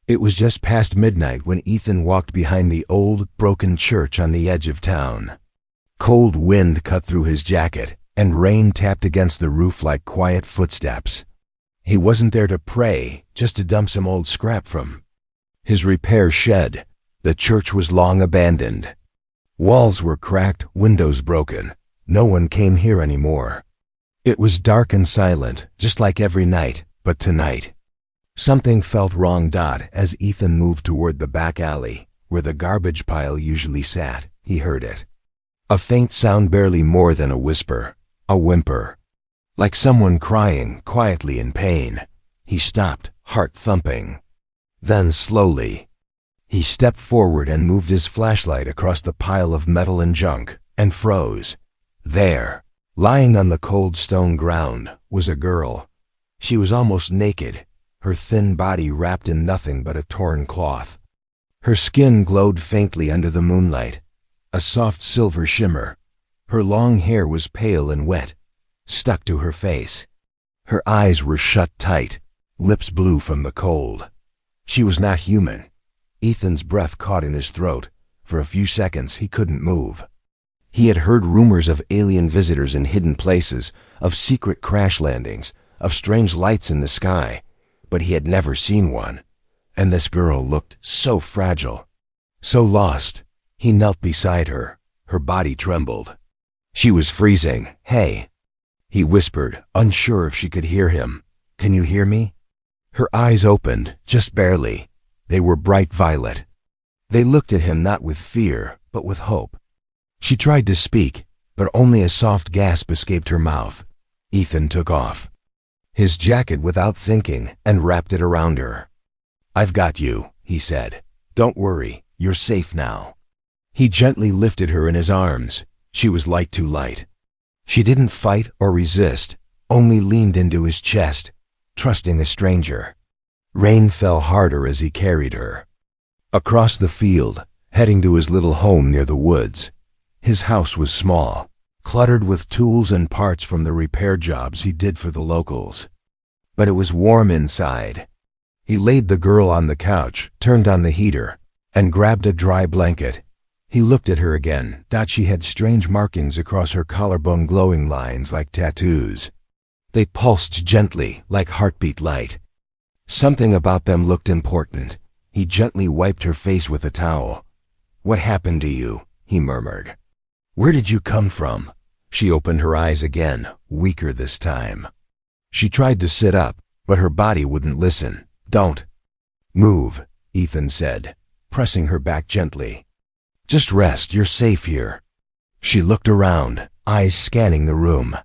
It was just past midnight when Ethan walked behind the old, broken church on the edge of town. Cold wind cut through his jacket, and rain tapped against the roof like quiet footsteps. He wasn't there to pray, just to dump some old scrap from his repair shed. The church was long abandoned. Walls were cracked, windows broken. No one came here anymore. It was dark and silent, just like every night, but tonight something felt wrong. As Ethan moved toward the back alley, where the garbage pile usually sat, he heard it. A faint sound, barely more than a whisper, a whimper, like someone crying quietly in pain. He stopped, heart thumping. Then slowly, he stepped forward and moved his flashlight across the pile of metal and junk, and froze. There, lying on the cold stone ground, was a girl. She was almost naked, her thin body wrapped in nothing but a torn cloth. Her skin glowed faintly under the moonlight, a soft silver shimmer. Her long hair was pale and wet, stuck to her face. Her eyes were shut tight, lips blue from the cold. She was not human. Ethan's breath caught in his throat. For a few seconds he couldn't move. He had heard rumors of alien visitors in hidden places, of secret crash landings, of strange lights in the sky, but he had never seen one. And this girl looked so fragile, so lost. He knelt beside her. Her body trembled. She was freezing. "Hey," he whispered, unsure if she could hear him. "Can you hear me?" Her eyes opened, just barely. They were bright violet. They looked at him not with fear, but with hope. She tried to speak, but only a soft gasp escaped her mouth. Ethan took off his jacket without thinking and wrapped it around her. "I've got you," he said. "Don't worry, you're safe now." He gently lifted her in his arms. She was too light. She didn't fight or resist, only leaned into his chest, trusting a stranger. Rain fell harder as he carried her across the field, heading to his little home near the woods. His house was small, cluttered with tools and parts from the repair jobs he did for the locals. But it was warm inside. He laid the girl on the couch, turned on the heater, and grabbed a dry blanket. He looked at her again. She had strange markings across her collarbone, glowing lines like tattoos. They pulsed gently, like heartbeat light. Something about them looked important. He gently wiped her face with a towel. "What happened to you?" he murmured. "Where did you come from?" She opened her eyes again, weaker this time. She tried to sit up, but her body wouldn't listen. "Don't move," Ethan said, pressing her back gently. "Just rest, you're safe here." She looked around, eyes scanning the room.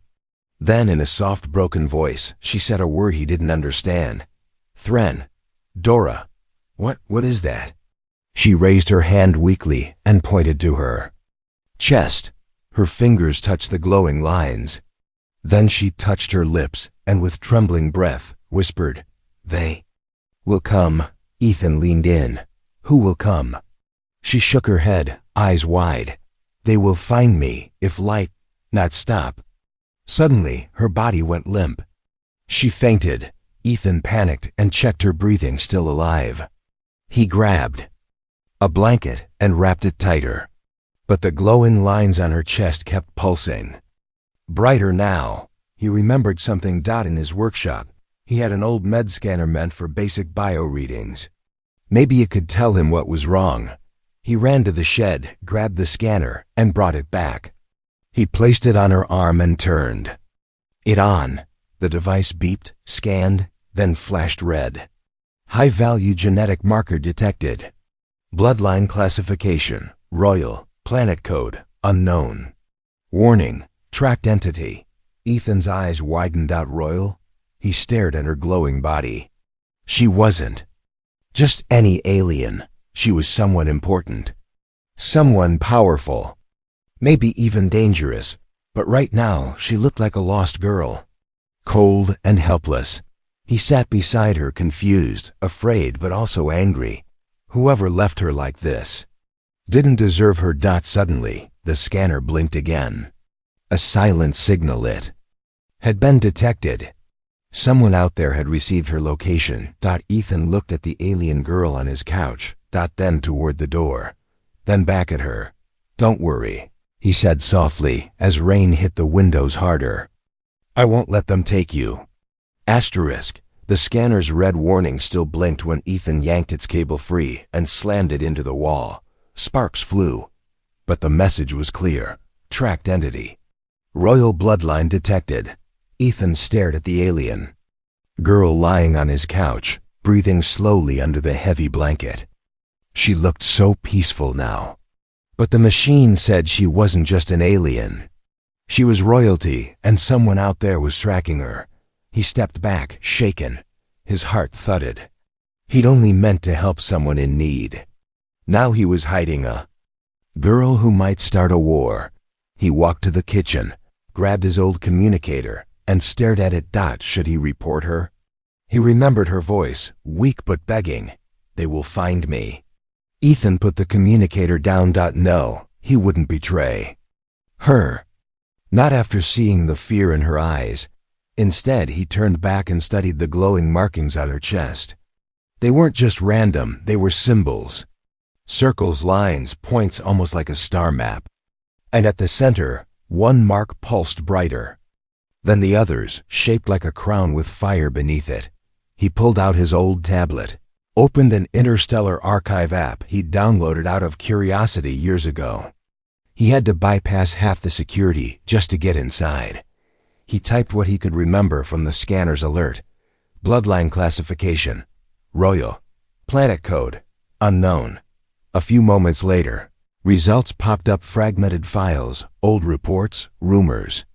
Then in a soft, broken voice, she said a word he didn't understand. "Thren. Dora. What is that?" She raised her hand weakly and pointed to her chest. Her fingers touched the glowing lines. Then she touched her lips and with trembling breath whispered, "They will come." Ethan leaned in. "Who will come?" She shook her head, eyes wide. "They will find me, if light, not stop." Suddenly, her body went limp. She fainted. Ethan panicked and checked her breathing, still alive. He grabbed a blanket and wrapped it tighter. But the glowing lines on her chest kept pulsing. Brighter now. He remembered something. In his workshop, he had an old med scanner meant for basic bio readings. Maybe it could tell him what was wrong. He ran to the shed, grabbed the scanner, and brought it back. He placed it on her arm and turned it on. The device beeped, scanned, then flashed red. High-value genetic marker detected. Bloodline classification, royal, planet code, unknown. Warning, tracked entity. Ethan's eyes widened out. Royal? He stared at her glowing body. She wasn't just any alien. She was someone important. Someone powerful. Maybe even dangerous. But right now, she looked like a lost girl. Cold and helpless. He sat beside her, confused, afraid, but also angry. Whoever left her like this didn't deserve her. Suddenly, the scanner blinked again. A silent signal. It had been detected. Someone out there had received her location. Ethan looked at the alien girl on his couch, then toward the door, then back at her. "Don't worry," he said softly as rain hit the windows harder. "I won't let them take you." Asterisk. The scanner's red warning still blinked when Ethan yanked its cable free and slammed it into the wall. Sparks flew. But the message was clear. Tracked entity. Royal bloodline detected. Ethan stared at the alien. Girl lying on his couch, breathing slowly under the heavy blanket. She looked so peaceful now. But the machine said she wasn't just an alien. She was royalty, and someone out there was tracking her. He stepped back, shaken. His heart thudded. He'd only meant to help someone in need. Now he was hiding a girl who might start a war. He walked to the kitchen, grabbed his old communicator, and stared at it. Should he report her? He remembered her voice, weak but begging. "They will find me." Ethan put the communicator down. No, he wouldn't betray her. Not after seeing the fear in her eyes. Instead, he turned back and studied the glowing markings on her chest. They weren't just random, they were symbols. Circles, lines, points, almost like a star map. And at the center, one mark pulsed brighter than the others, shaped like a crown with fire beneath it. He pulled out his old tablet, opened an Interstellar Archive app he'd downloaded out of curiosity years ago. He had to bypass half the security just to get inside. He typed what he could remember from the scanner's alert. Bloodline classification. Royal. Planet code. Unknown. A few moments later, results popped up: fragmented files, old reports, rumors.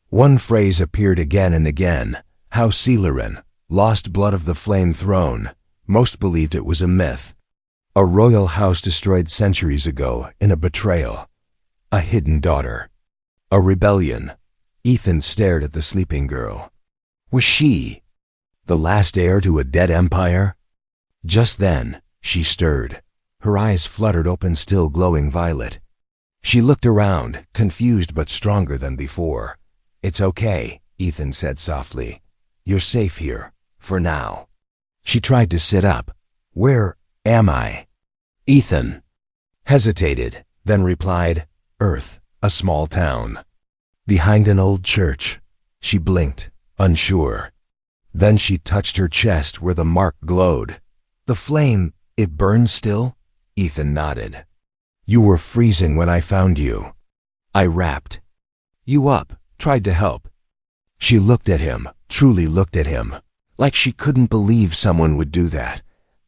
One phrase appeared again and again. House Seilerin, lost blood of the flame throne. Most believed it was a myth. A royal house destroyed centuries ago in a betrayal. A hidden daughter. A rebellion. Ethan stared at the sleeping girl. Was she the last heir to a dead empire? Just then, she stirred. Her eyes fluttered open, still glowing violet. She looked around, confused but stronger than before. "It's okay," Ethan said softly. "You're safe here, for now." She tried to sit up. "Where am I?" Ethan hesitated, then replied, "Earth, a small town. Behind an old church." She blinked, unsure. Then she touched her chest where the mark glowed. "The flame, it burns still?" Ethan nodded. "You were freezing when I found you. I wrapped you up, tried to help." She looked at him, truly looked at him, like she couldn't believe someone would do that.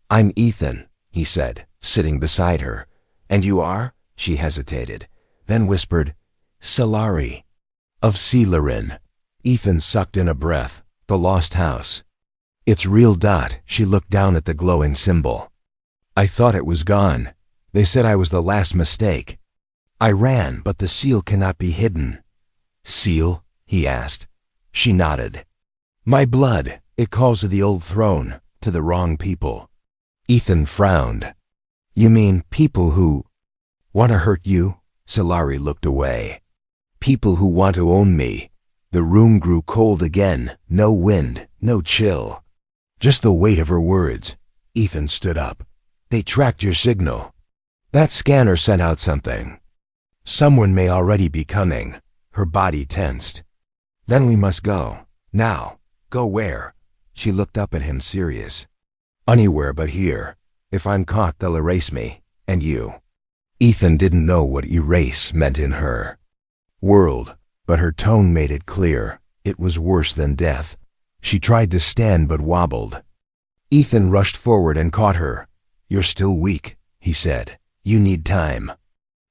"I'm Ethan," he said, sitting beside her. "And you are?" She hesitated, then whispered, "Solari, of Seilerin." Ethan sucked in a breath. "The lost house. It's real." She looked down at the glowing symbol. "I thought it was gone. They said I was the last mistake. I ran, but the seal cannot be hidden." "Seal?" he asked. She nodded. "My blood, it calls to the old throne, to the wrong people." Ethan frowned. "You mean people who want to hurt you?" Solari looked away. "People who want to own me." The room grew cold again, no wind, no chill. Just the weight of her words. Ethan stood up. "They tracked your signal. That scanner sent out something. Someone may already be coming." Her body tensed. "Then we must go. Now." "Go where?" She looked up at him, serious. "Anywhere but here. If I'm caught, they'll erase me. And you." Ethan didn't know what erase meant in her world, but her tone made it clear. It was worse than death. She tried to stand but wobbled. Ethan rushed forward and caught her. "You're still weak," he said. "You need time."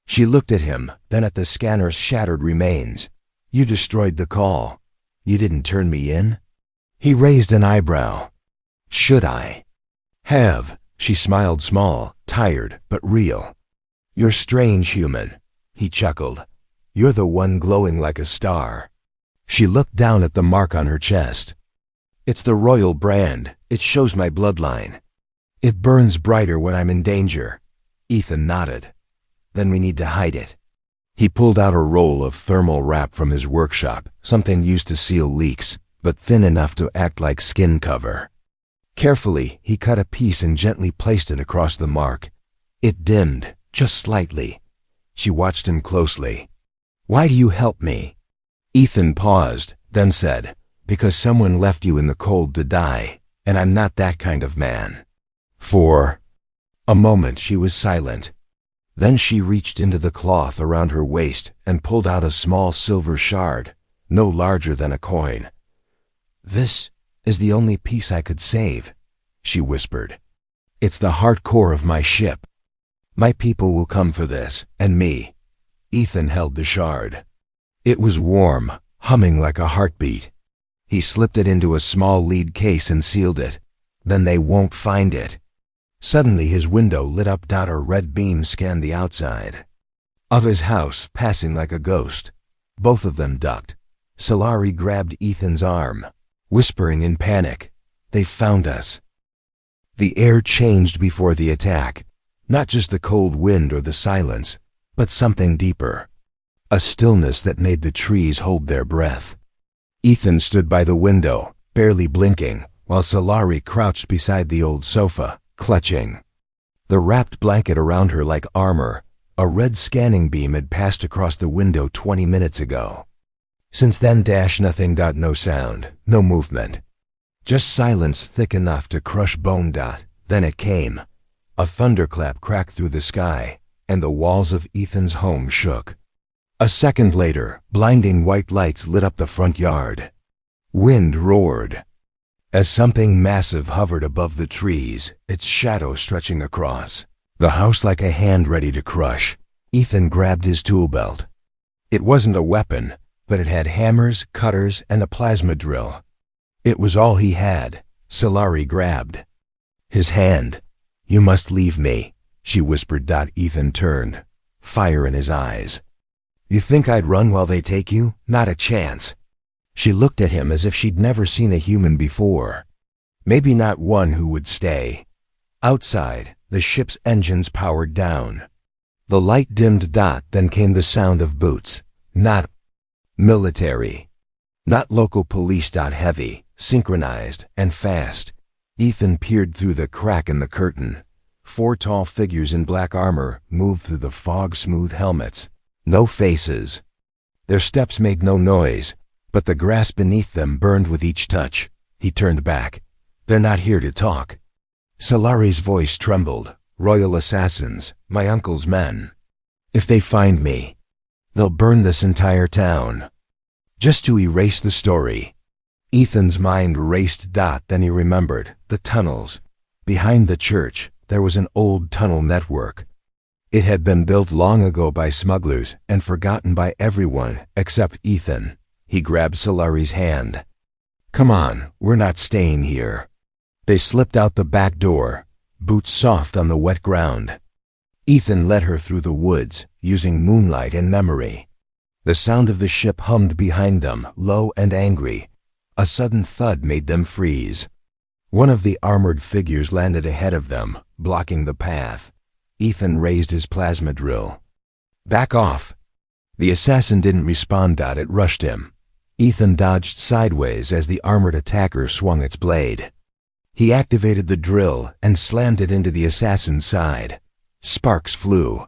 She looked at him, then at the scanner's shattered remains. "You destroyed the call. You didn't turn me in?" He raised an eyebrow. "Should I have?" She smiled, small, tired, but real. "You're strange, human," he chuckled. "You're the one glowing like a star." She looked down at the mark on her chest. "It's the royal brand. It shows my bloodline. It burns brighter when I'm in danger." Ethan nodded. "Then we need to hide it." He pulled out a roll of thermal wrap from his workshop, something used to seal leaks. but thin enough to act like skin cover. Carefully, he cut a piece and gently placed it across the mark. It dimmed, just slightly. She watched him closely. "Why do you help me?" Ethan paused, then said, "Because someone left you in the cold to die, and I'm not that kind of man." For a moment she was silent. Then she reached into the cloth around her waist and pulled out a small silver shard, no larger than a coin. "This is the only piece I could save," she whispered. "It's the heart core of my ship. My people will come for this, and me." Ethan held the shard. It was warm, humming like a heartbeat. He slipped it into a small lead case and sealed it. "Then they won't find it." Suddenly his window lit up. A red beam scanned the outside of his house, passing like a ghost. Both of them ducked. Solari grabbed Ethan's arm, whispering in panic, "They've found us." The air changed before the attack. Not just the cold wind or the silence, but something deeper. A stillness that made the trees hold their breath. Ethan stood by the window, barely blinking, while Solari crouched beside the old sofa, clutching the wrapped blanket around her like armor. A red scanning beam had passed across the window 20 minutes ago. Since then, nothing. No sound, no movement. Just silence thick enough to crush bone. Then it came. A thunderclap cracked through the sky, and the walls of Ethan's home shook. A second later, blinding white lights lit up the front yard. Wind roared as something massive hovered above the trees, its shadow stretching across the house like a hand ready to crush. Ethan grabbed his tool belt. It wasn't a weapon, but it had hammers, cutters, and a plasma drill. It was all he had. Solari grabbed his hand. "You must leave me," she whispered. Ethan turned, fire in his eyes. "You think I'd run while they take you? Not a chance." She looked at him as if she'd never seen a human before. Maybe not one who would stay. Outside, the ship's engines powered down. The light dimmed. Then came the sound of boots. Not military. Not local police. Heavy, synchronized, and fast. Ethan peered through the crack in the curtain. 4 tall figures in black armor moved through the fog-smooth helmets. No faces. Their steps made no noise, but the grass beneath them burned with each touch. He turned back. "They're not here to talk." Solari's voice trembled. "Royal assassins, my uncle's men. If they find me, they'll burn this entire town, just to erase the story." Ethan's mind raced. Then he remembered the tunnels. Behind the church, there was an old tunnel network. It had been built long ago by smugglers and forgotten by everyone except Ethan. He grabbed Solari's hand. "Come on, we're not staying here." They slipped out the back door, boots soft on the wet ground. Ethan led her through the woods, using moonlight and memory. The sound of the ship hummed behind them, low and angry. A sudden thud made them freeze. One of the armored figures landed ahead of them, blocking the path. Ethan raised his plasma drill. "Back off." The assassin didn't respond. It rushed him. Ethan dodged sideways as the armored attacker swung its blade. He activated the drill and slammed it into the assassin's side. Sparks flew.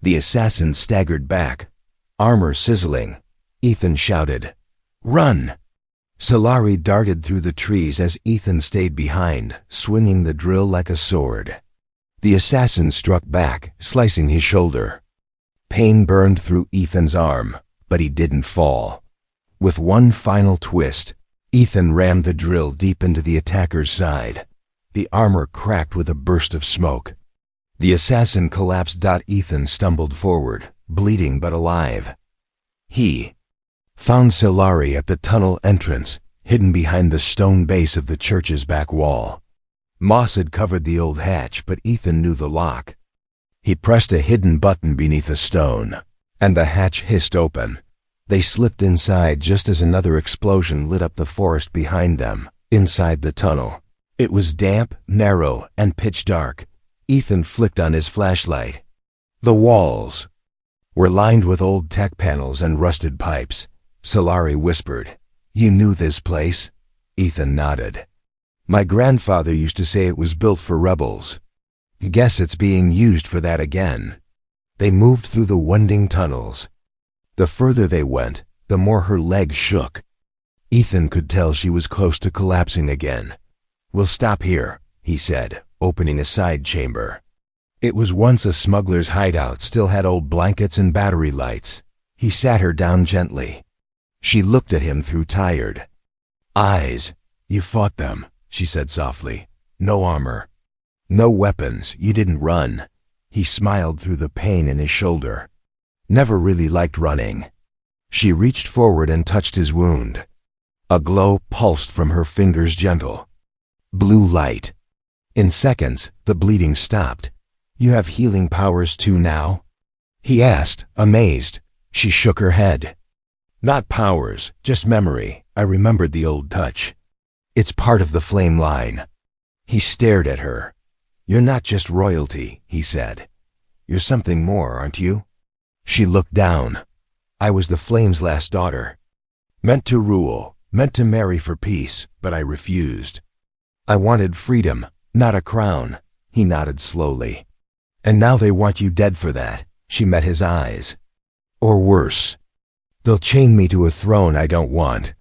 The assassin staggered back, armor sizzling. Ethan shouted, "Run!" Solari darted through the trees as Ethan stayed behind, swinging the drill like a sword. The assassin struck back, slicing his shoulder. Pain burned through Ethan's arm, but he didn't fall. With one final twist, Ethan rammed the drill deep into the attacker's side. The armor cracked with a burst of smoke. The assassin collapsed. Ethan stumbled forward, bleeding but alive. He found Solari at the tunnel entrance, hidden behind the stone base of the church's back wall. Moss had covered the old hatch, but Ethan knew the lock. He pressed a hidden button beneath a stone, and the hatch hissed open. They slipped inside just as another explosion lit up the forest behind them. Inside the tunnel, it was damp, narrow, and pitch dark. Ethan flicked on his flashlight. The walls were lined with old tech panels and rusted pipes. Solari whispered, You knew this place? Ethan nodded. My grandfather used to say it was built for rebels. Guess it's being used for that again. They moved through the winding tunnels. The further they went, the more her legs shook. Ethan could tell she was close to collapsing again. We'll stop here, he said, opening a side chamber. It was once a smuggler's hideout, still had old blankets and battery lights. He sat her down gently. She looked at him through tired eyes. You fought them, she said softly. No armor. No weapons. You didn't run. He smiled through the pain in his shoulder. Never really liked running. She reached forward and touched his wound. A glow pulsed from her fingers, gentle blue light. In seconds, the bleeding stopped. You have healing powers too now? He asked, amazed. She shook her head. Not powers, just memory. I remembered the old touch. It's part of the flame line. He stared at her. You're not just royalty, he said. You're something more, aren't you? She looked down. I was the flame's last daughter. Meant to rule, meant to marry for peace, but I refused. I wanted freedom, not a crown. He nodded slowly. And now they want you dead for that. She met his eyes. Or worse. They'll chain me to a throne I don't want.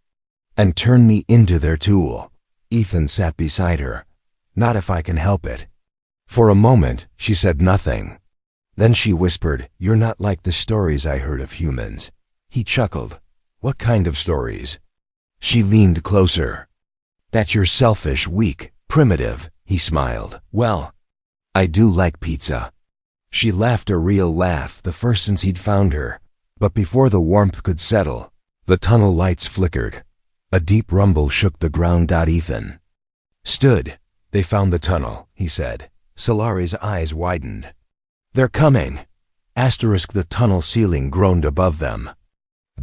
And turn me into their tool. Ethan sat beside her. Not if I can help it. For a moment, she said nothing. Then she whispered, You're not like the stories I heard of humans. He chuckled. What kind of stories? She leaned closer. That you're selfish, weak, primitive, he smiled. Well, I do like pizza. She laughed a real laugh, the first since he'd found her. But before the warmth could settle, the tunnel lights flickered. A deep rumble shook the ground. Ethan stood. They found the tunnel, he said. Solari's eyes widened. They're coming. The tunnel ceiling groaned above them.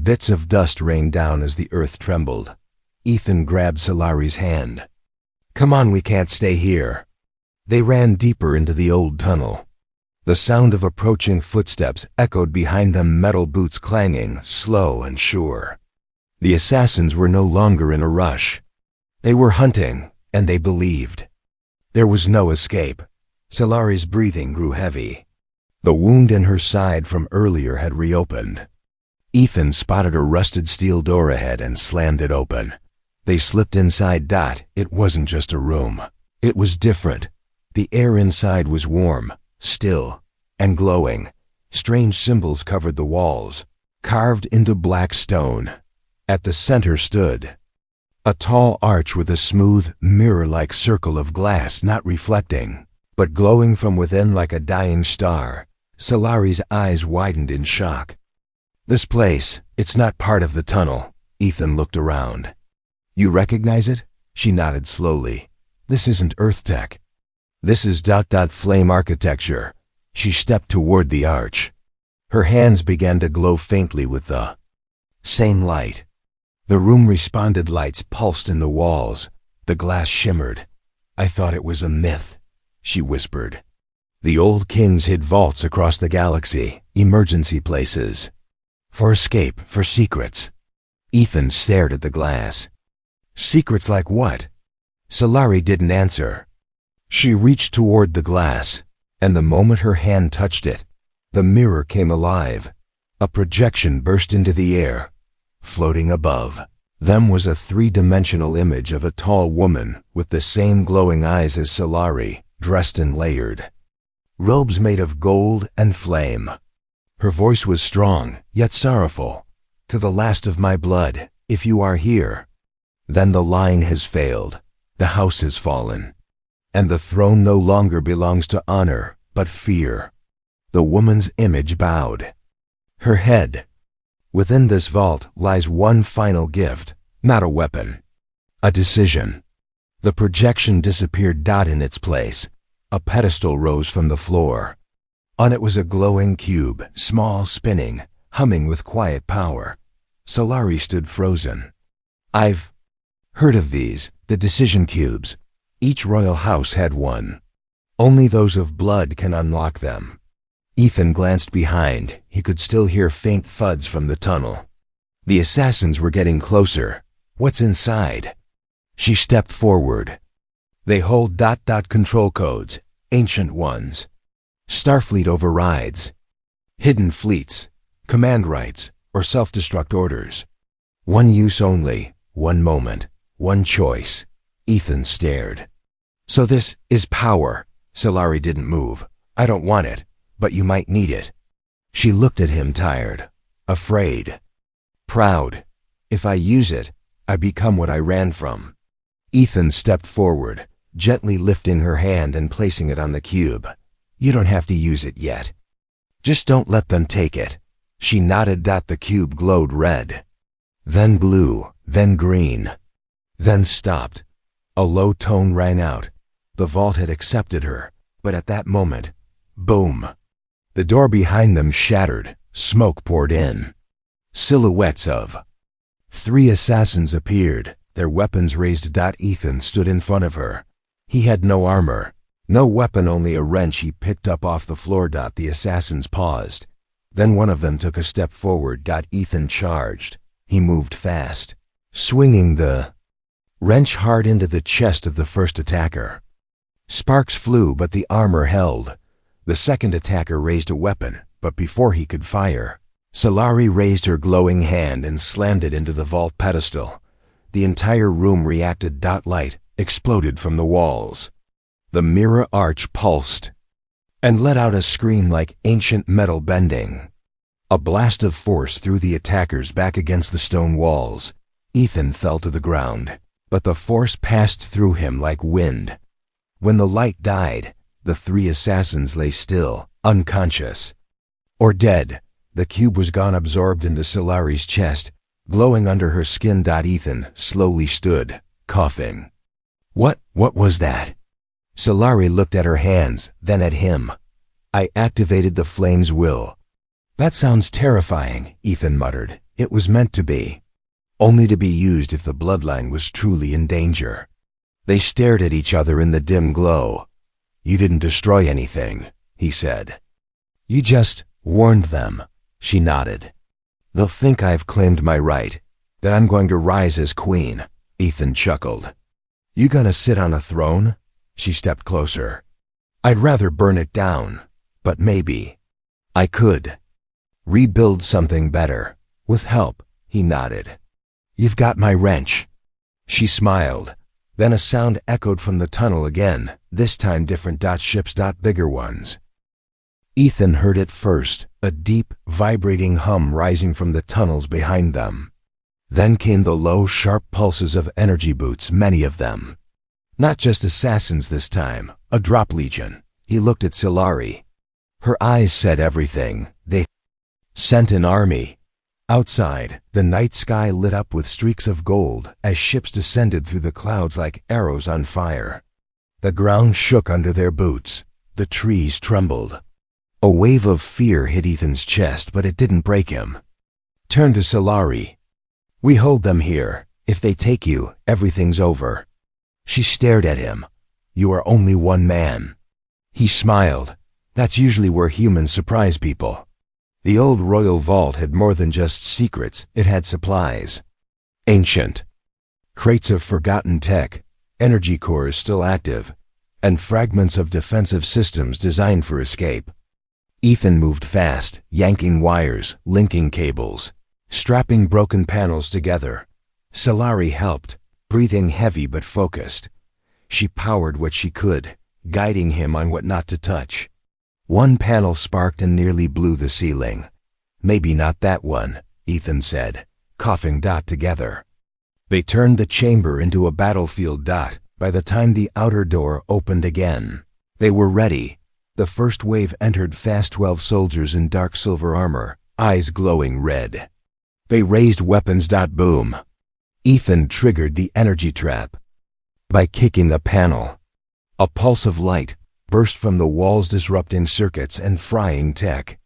Bits of dust rained down as the earth trembled. Ethan grabbed Solari's hand. Come on, we can't stay here. They ran deeper into the old tunnel. The sound of approaching footsteps echoed behind them, metal boots clanging, slow and sure. The assassins were no longer in a rush. They were hunting, and they believed. There was no escape. Solari's breathing grew heavy. The wound in her side from earlier had reopened. Ethan spotted a rusted steel door ahead and slammed it open. They slipped inside. It wasn't just a room. It was different. The air inside was warm, still, and glowing. Strange symbols covered the walls, carved into black stone. At the center stood a tall arch with a smooth, mirror-like circle of glass, not reflecting, but glowing from within like a dying star. Solari's eyes widened in shock. This place, it's not part of the tunnel. Ethan looked around. You recognize it? She nodded slowly. This isn't Earth tech. This is ... flame architecture. She stepped toward the arch. Her hands began to glow faintly with the same light. The room responded. Lights pulsed in the walls. The glass shimmered. I thought it was a myth, she whispered. The old kings hid vaults across the galaxy, emergency places. For escape, for secrets. Ethan stared at the glass. Secrets like what? Solari didn't answer. She reached toward the glass, and the moment her hand touched it, the mirror came alive. A projection burst into the air. Floating above them was a three-dimensional image of a tall woman with the same glowing eyes as Solari, dressed in layered robes made of gold and flame. Her voice was strong, yet sorrowful. To the last of my blood, if you are here. Then the line has failed, the house has fallen, and the throne no longer belongs to honor, but fear. The woman's image bowed. Her head. Within this vault lies one final gift, not a weapon. A decision. The projection disappeared. In its place, a pedestal rose from the floor. On it was a glowing cube, small, spinning, humming with quiet power. Solari stood frozen. I've heard of these, the decision cubes. Each royal house had one. Only those of blood can unlock them. Ethan glanced behind. He could still hear faint thuds from the tunnel. The assassins were getting closer. What's inside? She stepped forward. They hold ... control codes, ancient ones. Starfleet overrides. Hidden fleets, command rights, or self-destruct orders. One use only, one moment, one choice. Ethan stared. So this is power. Solari didn't move. I don't want it, but you might need it. She looked at him tired, afraid, proud. If I use it, I become what I ran from. Ethan stepped forward, gently lifting her hand and placing it on the cube. You don't have to use it yet. Just don't let them take it. She nodded. The cube glowed red, then blue, then green, then stopped. A low tone rang out. The vault had accepted her, but at that moment, boom! The door behind them shattered, smoke poured in. Silhouettes of 3 assassins appeared, their weapons raised. Ethan stood in front of her. He had no armor, no weapon, only a wrench he picked up off the floor. The assassins paused. Then one of them took a step forward. Ethan charged. He moved fast, swinging the wrench hard into the chest of the first attacker. Sparks flew, but the armor held. The second attacker raised a weapon, but before he could fire, Solari raised her glowing hand and slammed it into the vault pedestal. The entire room reacted. Light exploded from the walls. The mirror arch pulsed and let out a scream like ancient metal bending. A blast of force threw the attackers back against the stone walls. Ethan fell to the ground, but the force passed through him like wind. When the light died, the 3 assassins lay still, unconscious, or dead. The cube was gone, absorbed into Solari's chest, glowing under her skin. Ethan slowly stood, coughing. What was that? Solari looked at her hands, then at him. I activated the flame's will. That sounds terrifying, Ethan muttered. It was meant to be. Only to be used if the bloodline was truly in danger. They stared at each other in the dim glow. You didn't destroy anything, he said. You just warned them. She nodded. They'll think I've claimed my right, that I'm going to rise as queen. Ethan chuckled. You gonna sit on a throne? She stepped closer. I'd rather burn it down, but maybe I could rebuild something better. With help, he nodded. You've got my wrench. She smiled. Then a sound echoed from the tunnel again, this time different. Ships. Bigger ones. Ethan heard it first, a deep, vibrating hum rising from the tunnels behind them. Then came the low, sharp pulses of energy boots, many of them. Not just assassins this time, a drop legion. He looked at Solari. Her eyes said everything. They sent an army. Outside, the night sky lit up with streaks of gold as ships descended through the clouds like arrows on fire. The ground shook under their boots. The trees trembled. A wave of fear hit Ethan's chest, but it didn't break him. Turn to Solari. We hold them here. If they take you, everything's over. She stared at him. You are only one man. He smiled. That's usually where humans surprise people. The old royal vault had more than just secrets, it had supplies. Ancient crates of forgotten tech, energy cores still active, and fragments of defensive systems designed for escape. Ethan moved fast, yanking wires, linking cables, strapping broken panels together. Solari helped, breathing heavy but focused. She powered what she could, guiding him on what not to touch. One panel sparked and nearly blew the ceiling. Maybe not that one, Ethan said, coughing. Together they turned the chamber into a battlefield. By the time the outer door opened again, they were ready. The first wave entered fast, 12 soldiers in dark silver armor, eyes glowing red. They raised weapons. Boom. Ethan triggered the energy trap by kicking a panel. A pulse of light burst from the walls, disrupting circuits and frying tech.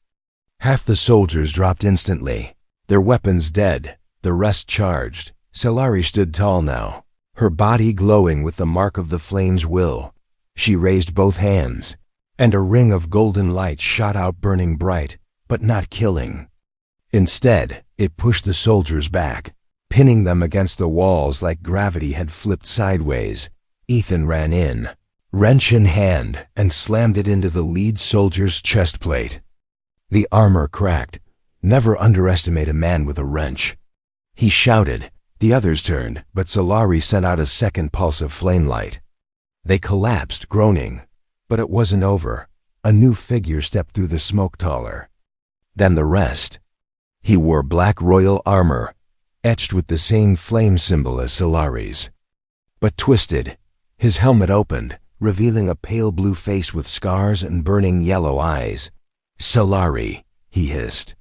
Half the soldiers dropped instantly, their weapons dead, the rest charged. Solari stood tall now, her body glowing with the mark of the flame's will. She raised both hands, and a ring of golden light shot out, burning bright, but not killing. Instead, it pushed the soldiers back, pinning them against the walls like gravity had flipped sideways. Ethan ran in, wrench in hand, and slammed it into the lead soldier's chest plate. The armor cracked. Never underestimate a man with a wrench. He shouted. The others turned, but Solari sent out a second pulse of flame light. They collapsed, groaning. But it wasn't over. A new figure stepped through the smoke taller than the rest. He wore black royal armor, etched with the same flame symbol as Solari's, but twisted. His helmet opened, revealing a pale blue face with scars and burning yellow eyes. "Solari," he hissed.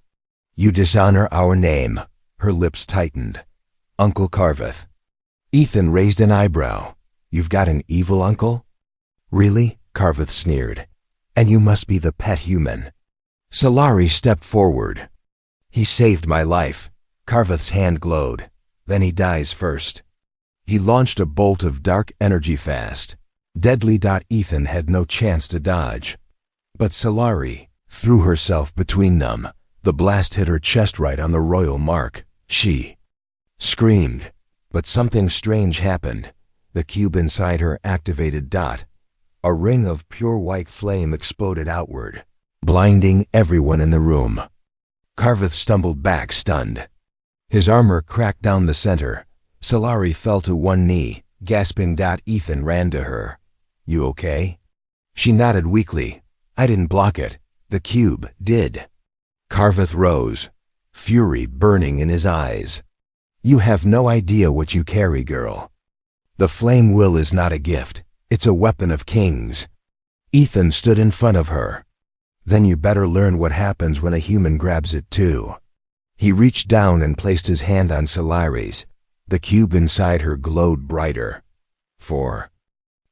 "You dishonor our name." Her lips tightened. "Uncle Carveth." Ethan raised an eyebrow. "You've got an evil uncle?" "Really?" Carveth sneered. "And you must be the pet human." Solari stepped forward. "He saved my life." Carveth's hand glowed. "Then he dies first." He launched a bolt of dark energy fast. Deadly. Ethan had no chance to dodge. But Solari threw herself between them. The blast hit her chest right on the royal mark. She screamed. But something strange happened. The cube inside her activated. A ring of pure white flame exploded outward, blinding everyone in the room. Carveth stumbled back, stunned. His armor cracked down the center. Solari fell to one knee, gasping. Ethan ran to her. "You okay?" She nodded weakly. "I didn't block it. The cube did." Carveth rose, fury burning in his eyes. "You have no idea what you carry, girl. The flame will is not a gift. It's a weapon of kings." Ethan stood in front of her. "Then you better learn what happens when a human grabs it too." He reached down and placed his hand on Solari's. The cube inside her glowed brighter. For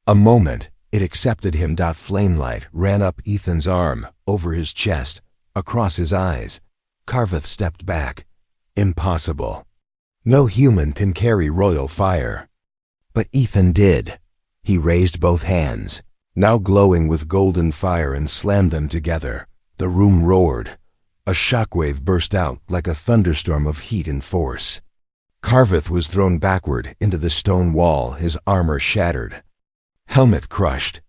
a moment, it accepted him. Flame light ran up Ethan's arm, over his chest, across his eyes. Carveth stepped back. Impossible. No human can carry royal fire. But Ethan did. He raised both hands, now glowing with golden fire, and slammed them together. The room roared. A shockwave burst out like a thunderstorm of heat and force. Carveth was thrown backward into the stone wall, his armor shattered. Helmet crushed.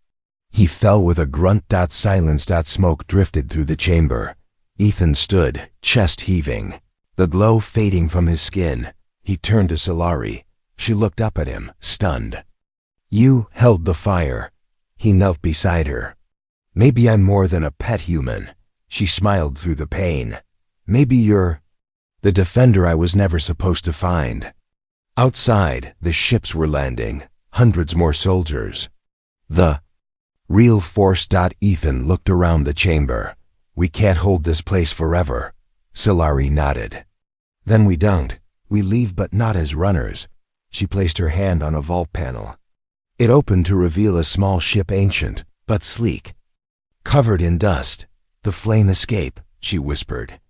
He fell with a grunt. Silence. Smoke drifted through the chamber. Ethan stood, chest heaving, the glow fading from his skin. He turned to Solari. She looked up at him, stunned. "You held the fire." He knelt beside her. "Maybe I'm more than a pet human." She smiled through the pain. "Maybe you're the defender I was never supposed to find." Outside, the ships were landing, hundreds more soldiers. The real force. Ethan looked around the chamber. "We can't hold this place forever." Solari nodded. "Then we don't. We leave, but not as runners." She placed her hand on a vault panel. It opened to reveal a small ship, ancient, but sleek, covered in dust. "The flame escape," she whispered.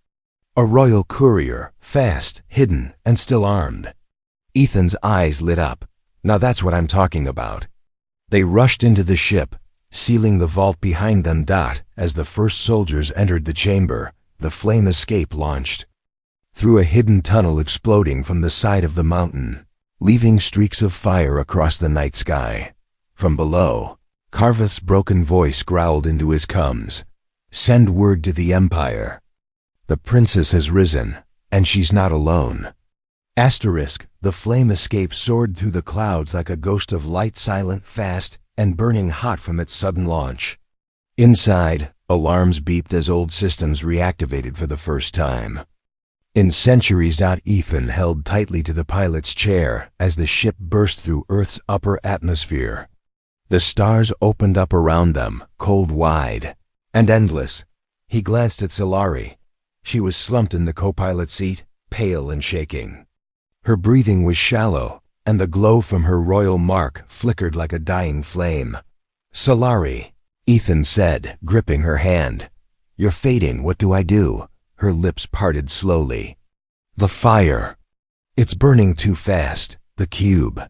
"A royal courier, fast, hidden, and still armed." Ethan's eyes lit up. "Now that's what I'm talking about." They rushed into the ship, sealing the vault behind them. As the first soldiers entered the chamber, the flame escape launched through a hidden tunnel, exploding from the side of the mountain, leaving streaks of fire across the night sky. From below, Carveth's broken voice growled into his cums. "Send word to the Empire. The princess has risen, and she's not alone." The flame escape soared through the clouds like a ghost of light, silent, fast, and burning hot from its sudden launch. Inside, alarms beeped as old systems reactivated for the first time. In centuries. Ethan held tightly to the pilot's chair as the ship burst through Earth's upper atmosphere. The stars opened up around them, cold, wide, and endless. He glanced at Solari. She was slumped in the co-pilot seat, pale and shaking. Her breathing was shallow, and the glow from her royal mark flickered like a dying flame. "Solari," Ethan said, gripping her hand. "You're fading. What do I do?" Her lips parted slowly. "The fire. It's burning too fast. The cube.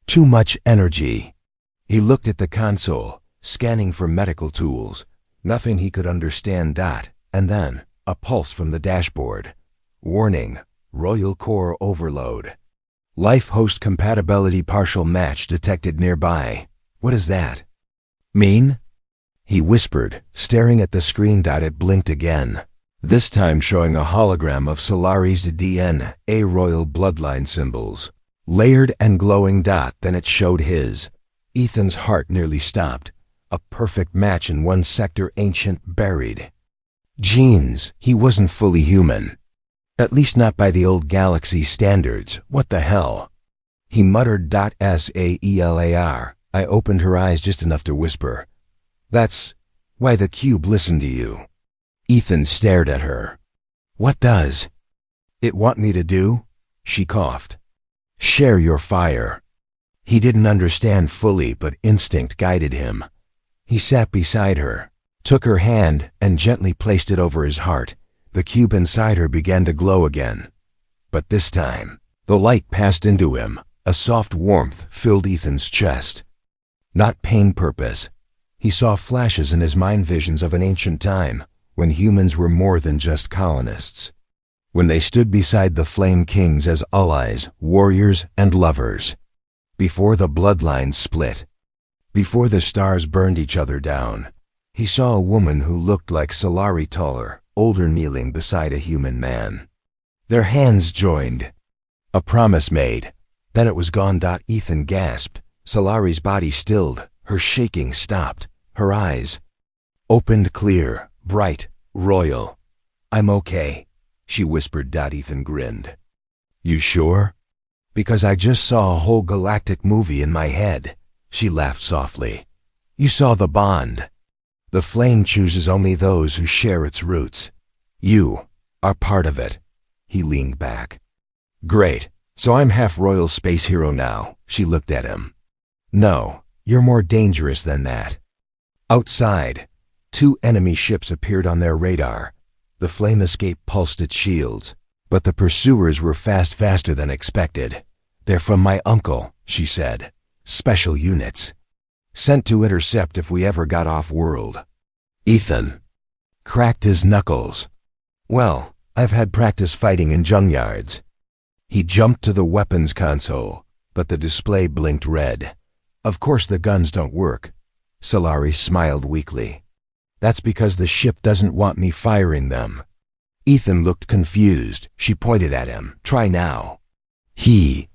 Too much energy." He looked at the console, scanning for medical tools. Nothing he could understand. And then, a pulse from the dashboard. "Warning. Royal core overload." Life host compatibility partial match detected nearby. What is that mean? He whispered, staring at the screen. It blinked again, this time showing a hologram of Solari's DNA royal bloodline symbols, layered and glowing. Then it showed his. Ethan's heart nearly stopped. A perfect match in one sector, ancient, buried. Genes, he wasn't fully human. At least not by the old galaxy standards. What the hell? He muttered. Saelar. I opened her eyes just enough to whisper. That's why the cube listened to you. Ethan stared at her. What does it want me to do? She coughed. Share your fire. He didn't understand fully, but instinct guided him. He sat beside her, took her hand, and gently placed it over his heart. The cube inside her began to glow again. But this time, the light passed into him. A soft warmth filled Ethan's chest. Not pain purpose. He saw flashes in his mind, visions of an ancient time, when humans were more than just colonists. When they stood beside the Flame Kings as allies, warriors, and lovers. Before the bloodlines split. Before the stars burned each other down. He saw a woman who looked like Solari, taller, older, kneeling beside a human man. Their hands joined. A promise made. Then it was gone. Ethan gasped. Solari's body stilled. Her shaking stopped. Her eyes opened clear, bright, royal. I'm okay, she whispered. Ethan grinned. You sure? Because I just saw a whole galactic movie in my head. She laughed softly. You saw the bond. The flame chooses only those who share its roots. You are part of it. He leaned back. Great. So I'm half royal space hero now. She looked at him. No, you're more dangerous than that. Outside, 2 enemy ships appeared on their radar. The flame escape pulsed its shields, but the pursuers were faster than expected. They're from my uncle, she said. Special units. Sent to intercept if we ever got off-world. Ethan cracked his knuckles. Well, I've had practice fighting in junkyards. He jumped to the weapons console, but the display blinked red. Of course the guns don't work. Solari smiled weakly. That's because the ship doesn't want me firing them. Ethan looked confused. She pointed at him. Try now. He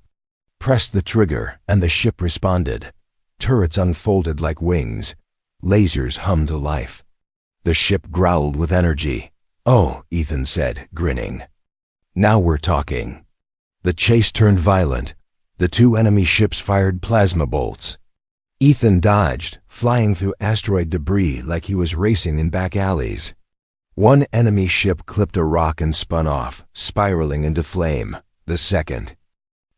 pressed the trigger, and the ship responded. Turrets unfolded like wings. Lasers hummed to life. The ship growled with energy. Oh, Ethan said, grinning. Now we're talking. The chase turned violent. The 2 enemy ships fired plasma bolts. Ethan dodged, flying through asteroid debris like he was racing in back alleys. One enemy ship clipped a rock and spun off, spiraling into flame. The second.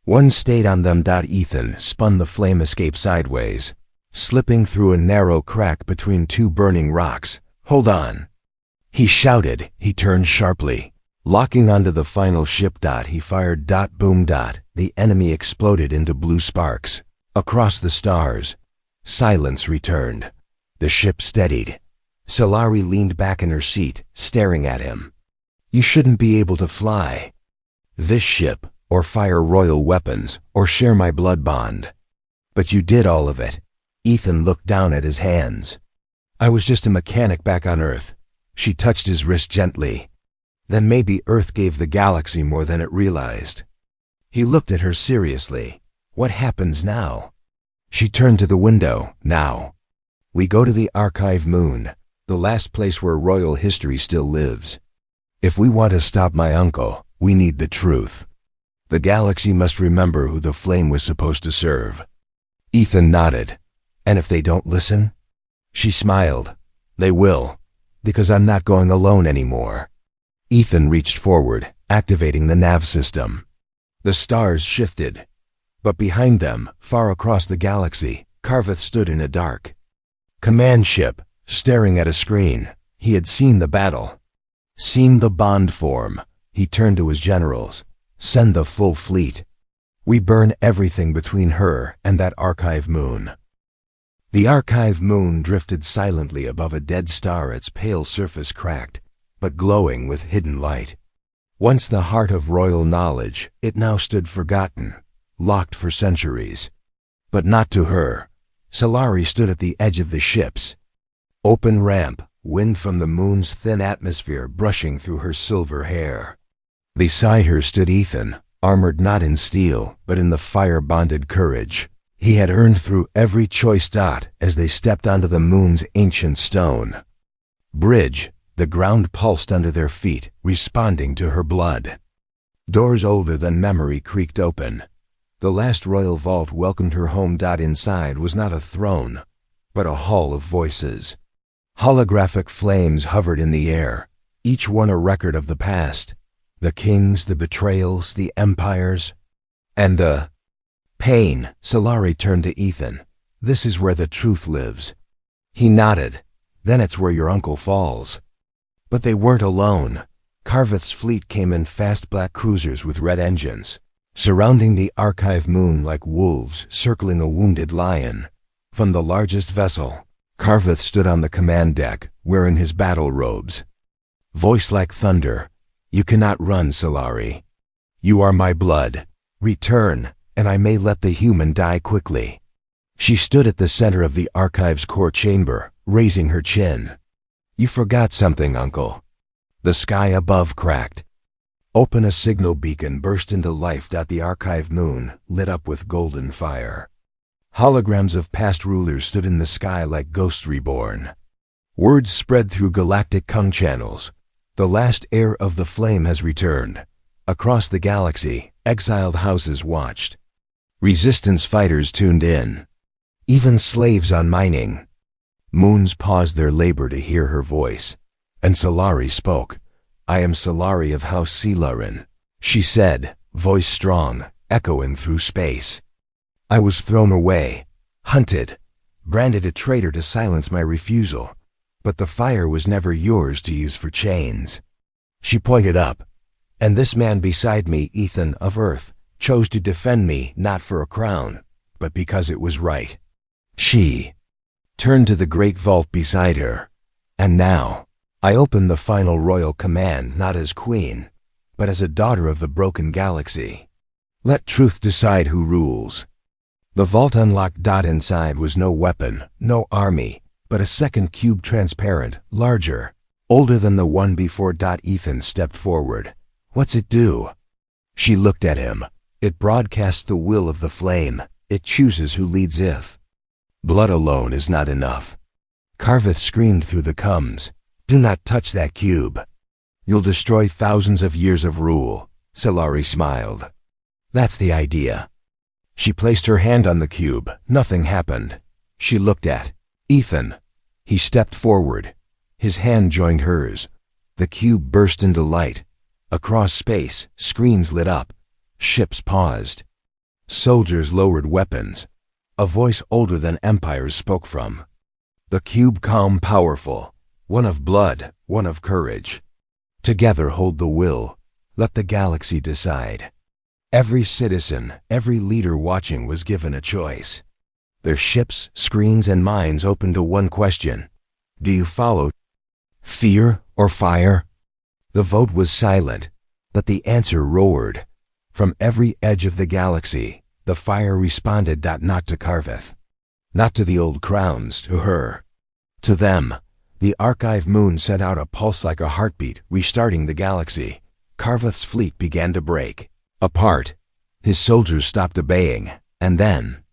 One stayed on them. Ethan spun the flame escape sideways, slipping through a narrow crack between 2 burning rocks. Hold on, he shouted. He turned sharply. Locking onto the final ship. He fired. Boom. The enemy exploded into blue sparks. Across the stars, silence returned. The ship steadied. Solari leaned back in her seat, staring at him. You shouldn't be able to fly this ship, or fire royal weapons, or share my blood bond. But you did all of it. Ethan looked down at his hands. I was just a mechanic back on Earth. She touched his wrist gently. Then maybe Earth gave the galaxy more than it realized. He looked at her seriously. What happens now? She turned to the window. Now, we go to the Archive Moon, the last place where royal history still lives. If we want to stop my uncle, we need the truth. The galaxy must remember who the flame was supposed to serve. Ethan nodded. And if they don't listen? She smiled. They will, because I'm not going alone anymore. Ethan reached forward, activating the nav system. The stars shifted. But behind them, far across the galaxy, Carveth stood in a dark command ship, staring at a screen. He had seen the battle, seen the bond form. He turned to his generals. Send the full fleet. We burn everything between her and that Archive Moon. The Archive Moon drifted silently above a dead star, its pale surface cracked, but glowing with hidden light. Once the heart of royal knowledge, it now stood forgotten, locked for centuries. But not to her. Solari stood at the edge of the ships. Open ramp, wind from the moon's thin atmosphere brushing through her silver hair. Beside her stood Ethan, armored not in steel, but in the fire-bonded courage he had earned through every choice dot as they stepped onto the moon's ancient stone. Bridge, the ground pulsed under their feet, responding to her blood. Doors older than memory creaked open. The last royal vault welcomed her home. Inside was not a throne, but a hall of voices. Holographic flames hovered in the air, each one a record of the past. The kings, the betrayals, the empires, and the pain. Solari turned to Ethan. This is where the truth lives. He nodded. Then it's where your uncle falls. But they weren't alone. Carveth's fleet came in fast black cruisers with red engines, surrounding the archive moon like wolves circling a wounded lion. From the largest vessel, Carveth stood on the command deck, wearing his battle robes. Voice like thunder. You cannot run, Solari. You are my blood. Return, and I may let the human die quickly. She stood at the center of the archive's core chamber, raising her chin. You forgot something, Uncle. The sky above cracked. Open a signal beacon burst into life. The archive moon lit up with golden fire. Holograms of past rulers stood in the sky like ghosts reborn. Words spread through galactic tongue channels. The last heir of the flame has returned. Across the galaxy, exiled houses watched. Resistance fighters tuned in. Even slaves on mining. Moons paused their labor to hear her voice. And Solari spoke. I am Solari of House Selarin, she said, voice strong, echoing through space. I was thrown away, hunted, branded a traitor to silence my refusal. But the fire was never yours to use for chains. She pointed up. And this man beside me, Ethan of Earth, chose to defend me not for a crown, but because it was right. She turned to the great vault beside her. And now, I open the final royal command not as queen, but as a daughter of the broken galaxy. Let truth decide who rules. The vault unlocked. Inside was no weapon, no army, but a second cube, transparent, larger, older than the one before. Ethan stepped forward. What's it do? She looked at him. It broadcasts the will of the flame. It chooses who leads if. Blood alone is not enough. Carveth screamed through the coms. Do not touch that cube. You'll destroy thousands of years of rule. Solari smiled. That's the idea. She placed her hand on the cube. Nothing happened. She looked at Ethan. He stepped forward. His hand joined hers. The cube burst into light. Across space, screens lit up. Ships paused. Soldiers lowered weapons. A voice older than empires spoke from. The cube, calm, powerful. One of blood, one of courage. Together hold the will. Let the galaxy decide. Every citizen, every leader watching was given a choice. Their ships, screens, and minds open to one question. Do you follow fear or fire? The vote was silent, but the answer roared. From every edge of the galaxy, the fire responded. Not to Carveth. Not to the old crowns, to her. To them, the archive moon sent out a pulse like a heartbeat, restarting the galaxy. Carveth's fleet began to break apart. His soldiers stopped obeying, and then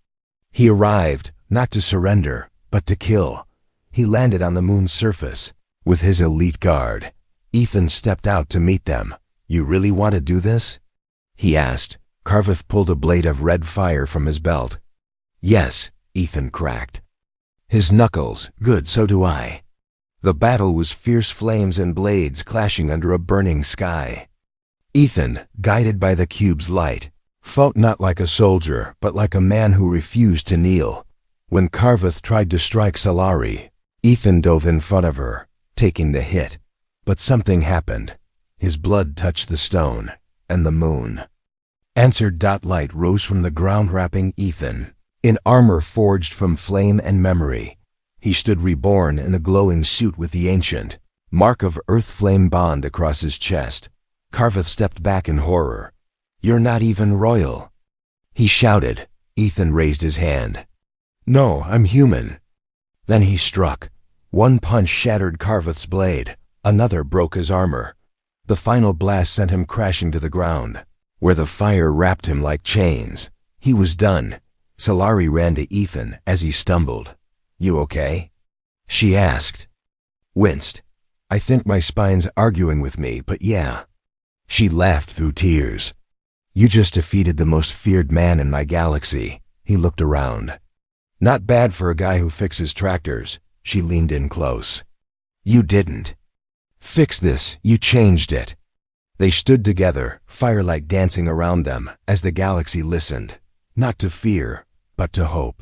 he arrived, not to surrender, but to kill. He landed on the moon's surface with his elite guard. Ethan stepped out to meet them. You really want to do this? He asked. Carveth pulled a blade of red fire from his belt. Yes, Ethan cracked. His knuckles. Good, so do I. The battle was fierce, flames and blades clashing under a burning sky. Ethan, guided by the cube's light, fought not like a soldier, but like a man who refused to kneel. When Carveth tried to strike Solari, Ethan dove in front of her, taking the hit. But something happened. His blood touched the stone, and the moon answered. Light rose from the ground, wrapping Ethan in armor forged from flame and memory. He stood reborn in a glowing suit with the ancient mark of earth flame bond across his chest. Carveth stepped back in horror. You're not even royal. He shouted. Ethan raised his hand. No, I'm human. Then he struck. One punch shattered Carveth's blade. Another broke his armor. The final blast sent him crashing to the ground, where the fire wrapped him like chains. He was done. Solari ran to Ethan as he stumbled. You okay? She asked. Winced. I think my spine's arguing with me, but yeah. She laughed through tears. You just defeated the most feared man in my galaxy. He looked around. Not bad for a guy who fixes tractors. She leaned in close. You didn't. Fix this, you changed it. They stood together, firelight dancing around them, as the galaxy listened, not to fear, but to hope.